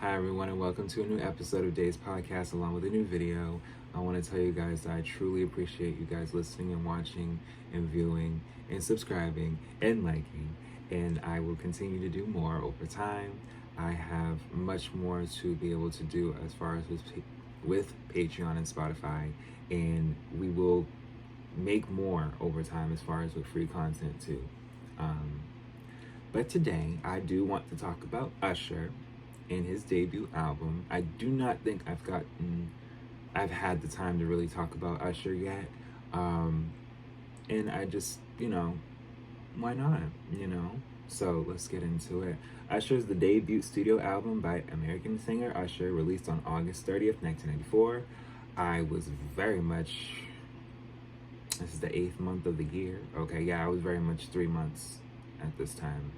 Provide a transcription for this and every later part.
Hi everyone and welcome to a new episode of Day's Podcast along with a new video. I want to tell you guys that I truly appreciate you guys listening and watching and viewing and subscribing and liking, and I will continue to do more over time. I have much more to be able to do as far as with Patreon and Spotify, and we will make more over time as far as with free content too. Um, but today I do want to talk about Usher and his debut album. I do not think I've had the time to really talk about Usher yet. And I just, why not, So let's get into it. Usher's the debut studio album by American singer Usher, released on August 30th, 1994. I was very much, this is the 8th month of the year. Okay, yeah, I was very much 3 months at this time.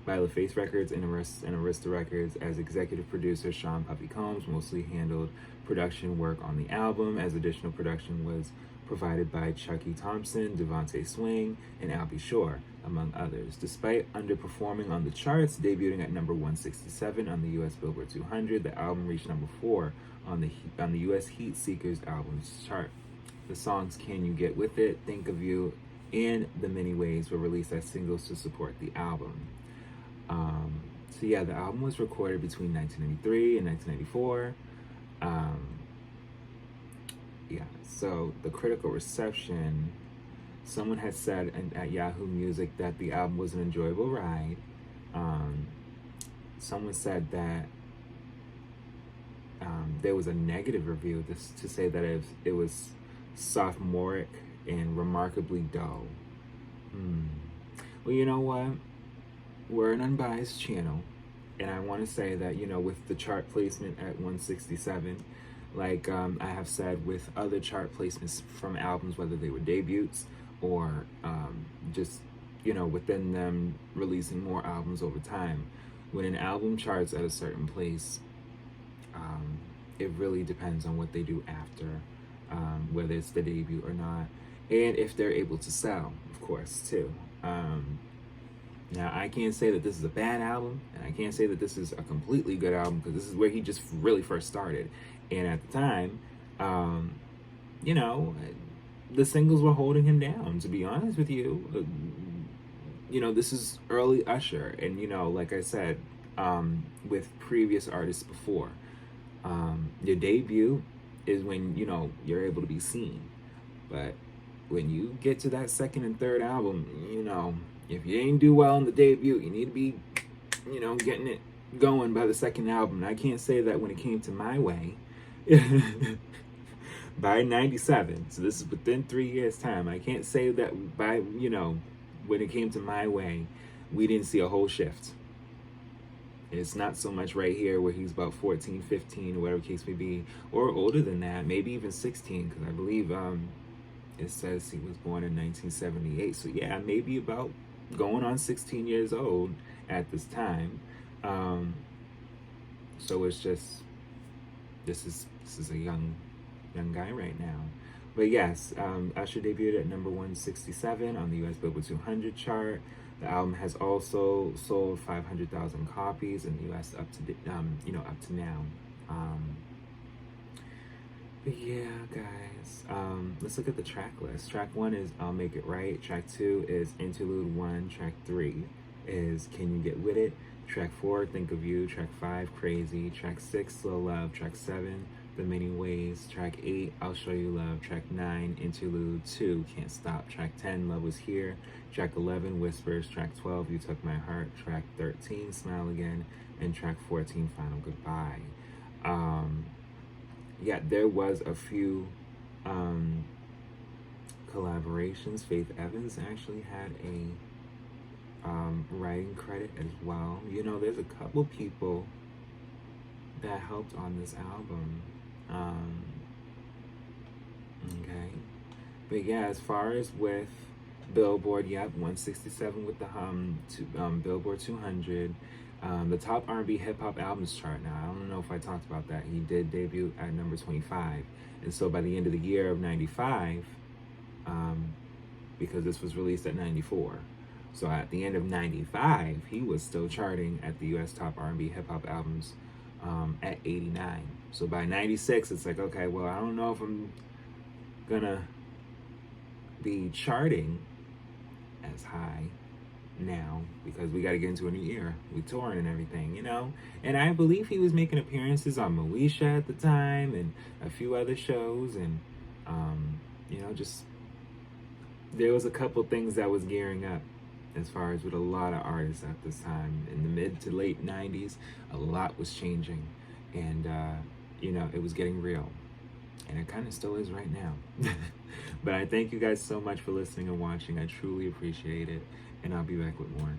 By LaFace Records and Arista Records. As executive producer, Sean Puffy Combs mostly handled production work on the album, as additional production was provided by Chucky Thompson, Devontae Swing, and Albie Shore, among others. Despite underperforming on the charts, debuting at number 167 on the U.S. Billboard 200, the album reached number 4 on the U.S. Heat Seekers albums chart. The songs "Can You Get With It," "Think of You," and "The Many Ways" were released as singles to support the album. The album was recorded between 1993 and 1994. So the critical reception, someone had said at Yahoo Music that the album was an enjoyable ride. Someone said that there was a negative review to say that it was sophomoric and remarkably dull. Well, you know what? We're an unbiased channel, and I want to say that, with the chart placement at 167, like I have said with other chart placements from albums, whether they were debuts or just, within them releasing more albums over time, when an album charts at a certain place, it really depends on what they do after, whether it's the debut or not, and if they're able to sell, of course, too. Now, I can't say that this is a bad album, and I can't say that this is a completely good album, because this is where he just really first started. And at the time, the singles were holding him down, to be honest with you. This is early Usher, and, like I said, with previous artists before, your debut is when, you're able to be seen. But when you get to that second and third album, if you ain't do well on the debut, you need to be, getting it going by the second album. And I can't say that when it came to My Way, by 97, so this is within 3 years' time, I can't say that by, when it came to My Way, we didn't see a whole shift. It's not so much right here where he's about 14, 15, or whatever case may be, or older than that, maybe even 16, because I believe it says he was born in 1978. So yeah, maybe about going on 16 years old at this time. So it's just, this is a young guy right now. But yes, Usher debuted at number 167 on the U.S. Billboard 200 chart. The album has also sold 500,000 copies in the U.S. up to now. But yeah, guys, let's look at the track list. Track 1 is "I'll Make It Right." Track 2 is "Interlude 1." Track 3 is "Can You Get With It." Track 4, "Think of You." Track 5, "Crazy." Track 6, "Slow Love." Track 7, "The Many Ways." Track 8, "I'll Show You Love." Track 9, "Interlude 2." "Can't Stop." Track 10, "Love Was Here." Track 11, "Whispers." Track 12, "You Took My Heart." Track 13, "Smile Again." And track 14, "Final Goodbye." There was a few collaborations. Faith Evans actually had a writing credit as well. There's a couple people that helped on this album. Okay. But yeah, as far as with Billboard, 167 with the Billboard 200. The top R&B hip hop albums chart. Now, I don't know if I talked about that. He did debut at number 25. And so by the end of the year of 95, because this was released at 94. So at the end of 95, he was still charting at the US top R&B hip hop albums at 89. So by 96, it's like, okay, well, I don't know if I'm gonna be charting as high now because we got to get into a new era. We touring and everything, you know. And I believe he was making appearances on Moesha at the time and a few other shows, and you know, just there was a couple things that was gearing up as far as with a lot of artists at this time in the mid to late 90s. A lot was changing, and you know, it was getting real, and it kind of still is right now. But I thank you guys so much for listening and watching. I truly appreciate it, and I'll be back with more.